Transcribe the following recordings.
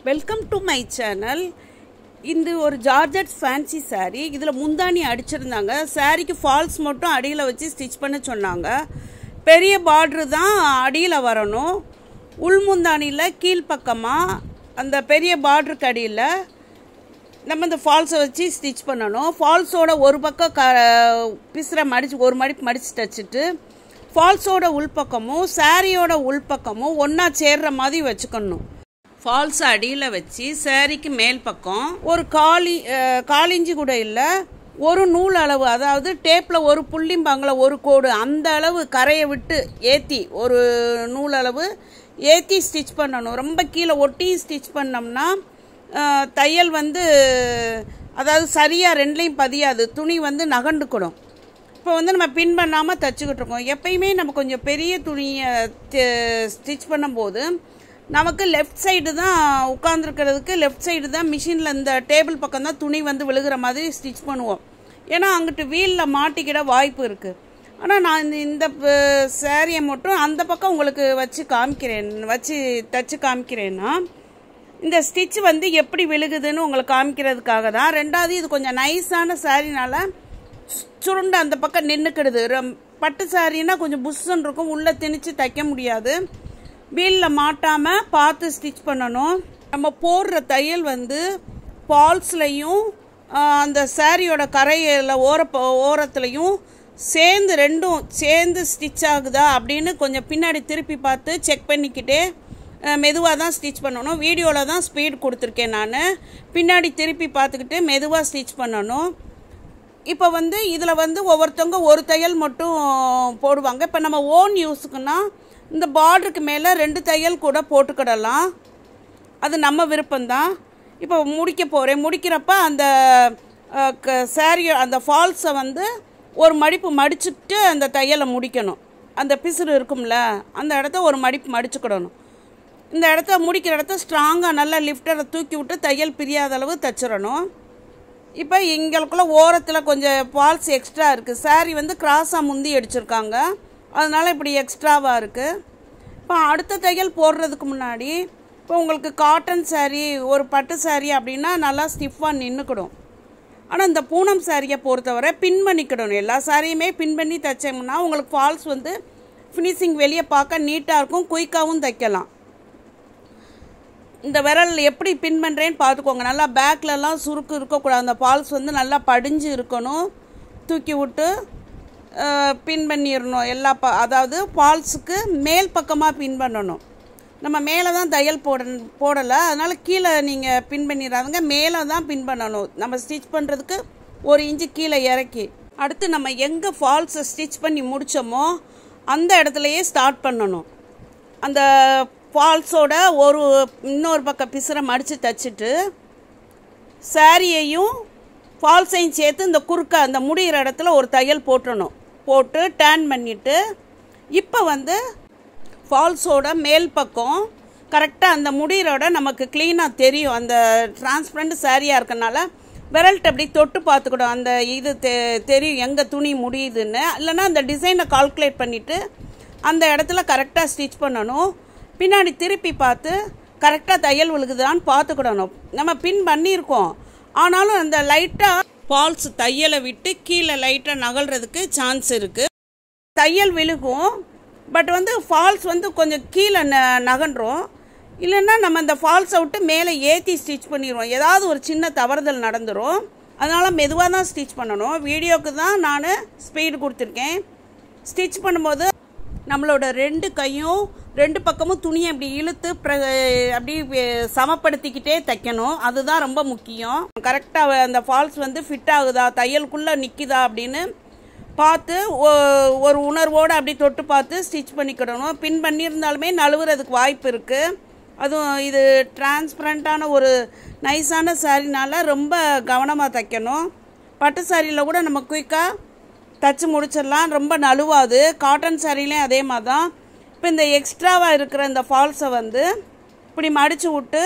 Welcome to my channel. இது ஒரு georgette fancy sari. இதில் முந்தானி அடிச்சிருந்தாங்க. சாரீக்கு ஃபால்ஸ் மட்டும் அடியில் வச்சு ஸ்டிச் பண்ண சொன்னாங்க. பெரிய பார்ட்ரு தான் அடியில் வரணும். உள் முந்தானியில் கீழ்ப்பக்கமாக அந்த பெரிய பார்ட்ருக்கு அடியில் நம்ம இந்த ஃபால்ஸை வச்சு ஸ்டிச் பண்ணணும். ஃபால்ஸோட ஒரு பக்கம் பிசுரை மடித்து ஒரு மடிப்பு மடித்து தைச்சிட்டு ஃபால்ஸோட உள்பக்கமும் சாரியோட உள்பக்கமும் ஒன்றா சேர்ற மாதிரி வச்சுக்கணும். ஃபால்ஸ் அடியில் வச்சு சாரிக்கு மேல் பக்கம் ஒரு காலிஞ்சி கூட இல்லை, ஒரு நூல் அளவு, அதாவது டேப்பில் ஒரு புள்ளிம்பாங்கில் ஒரு கோடு, அந்த அளவு கரையை விட்டு ஏற்றி ஒரு நூல் அளவு ஏற்றி ஸ்டிச் பண்ணணும். ரொம்ப கீழே ஒட்டி ஸ்டிச் பண்ணோம்னா தையல் அதாவது சரியாக ரெண்டுலேயும் பதியாது, துணி நகண்டுக்கிடும். இப்போ நம்ம பின் பண்ணாமல் தைச்சிக்கிட்டு இருக்கோம். எப்பயுமே நம்ம கொஞ்சம் பெரிய துணியை ஸ்டிச் பண்ணும்போது நமக்கு லெஃப்ட் சைடு தான் உட்காந்துருக்கிறதுக்கு, லெஃப்ட் சைடு தான் மிஷினில் இந்த டேபிள் பக்கம் தான் துணி விழுகிற மாதிரி ஸ்டிச் பண்ணுவோம். ஏன்னா அங்கிட்டு வீலில் மாட்டிக்கிட வாய்ப்பு இருக்குது. ஆனால் நான் இந்த சாரியை மட்டும் அந்த பக்கம் உங்களுக்கு வச்சு தைச்சு காமிக்கிறேன்னா இந்த ஸ்டிச் எப்படி விழுகுதுன்னு உங்களுக்கு காமிக்கிறதுக்காக தான். ரெண்டாவது, இது கொஞ்சம் நைஸான சாரினால சுருண்டு அந்த பக்கம் நின்றுக்கிடுது. பட்டு சாரின்னா கொஞ்சம் புஷ்ஷுன்னு இருக்கும், உள்ளே திணிச்சு தைக்க முடியாது. வீலில் மாட்டாமல் பார்த்து ஸ்டிச் பண்ணணும். நம்ம போடுற தையல் ஃபால்ஸ்லையும் அந்த சாரியோட கரையில் ஓரத்துலையும் ரெண்டும் சேர்ந்து ஸ்டிச் ஆகுதா அப்படின்னு கொஞ்சம் பின்னாடி திருப்பி பார்த்து செக் பண்ணிக்கிட்டே மெதுவாக தான் ஸ்டிச் பண்ணணும். வீடியோவில் தான் ஸ்பீட் கொடுத்துருக்கேன் நான். பின்னாடி திருப்பி பார்த்துக்கிட்டு மெதுவாக ஸ்டிச் பண்ணணும். இப்போ இதில் ஒவ்வொருத்தவங்க ஒரு தையல் மட்டும் போடுவாங்க. இப்போ நம்ம ஓன் யூஸுக்குன்னா இந்த பார்டருக்கு மேலே 2 தையல் கூட போட்டுக்கிடலாம், அது நம்ம விருப்பம்தான். இப்போ முடிக்கிறப்ப அந்த சாரி அந்த ஃபால்ஸை ஒரு மடிப்பு மடிச்சுட்டு அந்த தையலை முடிக்கணும். அந்த பிசுறு இருக்கும்ல, அந்த இடத்த ஒரு மடிப்பு மடிச்சுக்கிடணும். இந்த இடத்த முடிக்கிற இடத்த ஸ்ட்ராங்காக நல்லா லிஃப்டரை தூக்கி விட்டு தையல் பிரியாத அளவு தைச்சிடணும். இப்போ எங்களுக்குள்ள ஓரத்தில் கொஞ்சம் ஃபால்ஸ் எக்ஸ்ட்ரா இருக்குது. சாரி கிராஸாக முந்தி அடிச்சிருக்காங்க, அதனால் இப்படி எக்ஸ்ட்ராவாக இருக்குது. இப்போ அடுத்த தையல் போடுறதுக்கு முன்னாடி இப்போ உங்களுக்கு காட்டன் சாரீ, ஒரு பட்டு சாரீ அப்படின்னா நல்லா ஸ்டிஃபாக நின்றுக்கிடும். ஆனால் இந்த பூனம் சாரியை பொறுத்தவரை பின் பண்ணிக்கிடணும். எல்லா சாரியுமே பின் பண்ணி தைச்சோம்னா உங்களுக்கு ஃபால்ஸ் ஃபினிஷிங் வெளியே பார்க்க நீட்டாக இருக்கும், குயிக்காகவும் தைக்கலாம். இந்த விரல் எப்படி பின் பண்ணுறேன்னு பார்த்துக்கோங்க. நல்லா பேக்லலாம் சுருக்கு இருக்கக்கூடாது. அந்த ஃபால்ஸ் நல்லா படிஞ்சு இருக்கணும். தூக்கி விட்டு பின் பண்ணிடணும். அதாவது ஃபால்ஸுக்கு மேல் பக்கமாக பின் பண்ணணும். நம்ம மேலே தான் தையல் போடலை, அதனால் கீழே நீங்கள் பின் பண்ணிடாதுங்க, மேலே தான் பின் பண்ணணும். நம்ம ஸ்டிச் பண்ணுறதுக்கு 1 இன்ச்சு கீழே இறக்கி, அடுத்து நம்ம எங்கே ஃபால்ஸை ஸ்டிச் பண்ணி முடித்தோமோ அந்த இடத்துலையே ஸ்டார்ட் பண்ணணும். அந்த ஃபால்ஸோட இன்னொரு பக்கம் பிசுரை மடித்து தைச்சிட்டு சாரியையும் ஃபால்ஸையும் சேர்த்து இந்த குறுக்க அந்த முடிகிற இடத்துல ஒரு தையல் போட்டு டேன் பண்ணிவிட்டு இப்போ ஃபால்ஸோட மேல் பக்கம் கரெக்டாக அந்த முடிகிறோட நமக்கு க்ளீனாக தெரியும். அந்த டிரான்ஸ்பரண்ட் சாரியாக இருக்கனால விரல்ட்டு அப்படி தொட்டு பார்த்துக்கிடும். அந்த இது தெரியும் எங்கே துணி முடியுதுன்னு. இல்லைன்னா அந்த டிசைனை கால்குலேட் பண்ணிவிட்டு அந்த இடத்துல கரெக்டாக ஸ்டிச் பண்ணணும். பின்னாடி திருப்பி பார்த்து கரெக்டாக தையல் விழுகுதான்னு பார்த்துக்கிடணும். நம்ம பின் பண்ணியிருக்கோம், ஆனாலும் அந்த லைட்டாக ஃபால்ஸ் தையலை விட்டு கீழே லைட்டாக நகல்றதுக்கு சான்ஸ் இருக்குது. தையல் விழுகும், பட் ஃபால்ஸ் கொஞ்சம் கீழே நகன்றோம். இல்லைன்னா நம்ம அந்த ஃபால்ஸை விட்டு மேலே ஏற்றி ஸ்டிச் பண்ணிடுவோம். ஏதாவது ஒரு சின்ன தவறுதல் நடந்துடும். அதனால் மெதுவாக தான் ஸ்டிச் பண்ணணும். வீடியோவுக்கு தான் நான் ஸ்பீடு கொடுத்துருக்கேன். ஸ்டிச் பண்ணும்போது நம்மளோட 2 கையும் 2 பக்கமும் துணியை அப்படி இழுத்து அப்படி சமப்படுத்திக்கிட்டே தைக்கணும். அதுதான் ரொம்ப முக்கியம். கரெக்டாக அந்த ஃபால்ஸ் ஃபிட் ஆகுதா, தையலுக்குள்ளே நிற்குதா அப்படின்னு பார்த்து ஒரு உணர்வோடு அப்படி தொட்டு பார்த்து ஸ்டிச் பண்ணிக்கிடணும். பின் பண்ணியிருந்தாலுமே நழுவுறதுக்கு வாய்ப்பு இருக்குது. அதுவும் இது டிரான்ஸ்பரண்ட்டான ஒரு நைஸான சாரினால ரொம்ப கவனமாக தைக்கணும். பட்டு சாரியில் கூட நம்ம குயிக்காக தைச்சி முடிச்சிடலாம், ரொம்ப நழுவாது. காட்டன் சாரிலையும் அதே மாதிரி தான். இப்போ இந்த எக்ஸ்ட்ராவாக இருக்கிற இந்த ஃபால்ஸை இப்படி மடித்து விட்டு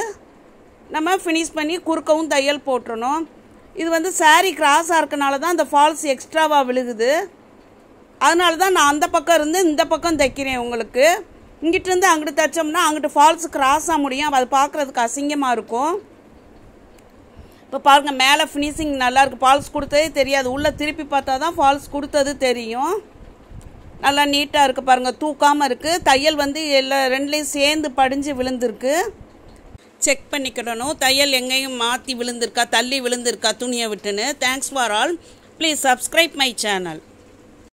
நம்ம ஃபினிஷ் பண்ணி குறுக்கவும் தையல் போட்டுறணும். இது சாரி கிராஸாக இருக்கனால தான் இந்த ஃபால்ஸ் எக்ஸ்ட்ராவாக விழுகுது. அதனால தான் நான் அந்த பக்கம் இருந்து இந்த பக்கம் தைக்கிறேன் உங்களுக்கு. இங்கிட்டிருந்து அங்கிட்டு தைச்சோம்னா அங்கிட்டு ஃபால்ஸ் கிராஸாக முடியும், அது பார்க்குறதுக்கு அசிங்கமாக இருக்கும். இப்போ பாருங்கள், மேலே ஃபினிஷிங் நல்லாயிருக்கு. ஃபால்ஸ் கொடுத்ததே தெரியாது, உள்ளே திருப்பி பார்த்தா தான் ஃபால்ஸ் கொடுத்தது தெரியும். நல்லா நீட்டாக இருக்குது பாருங்கள், தூக்காமல் இருக்குது. தையல் வந்து ரெண்டுலேயும் சேர்ந்து படிஞ்சு விழுந்திருக்கு. செக் பண்ணிக்கிடணும் தையல் எங்கேயும் மாற்றி விழுந்திருக்கா, தள்ளி விழுந்திருக்கா துணியை விட்டுன்னு. Thanks for all. Please subscribe my channel.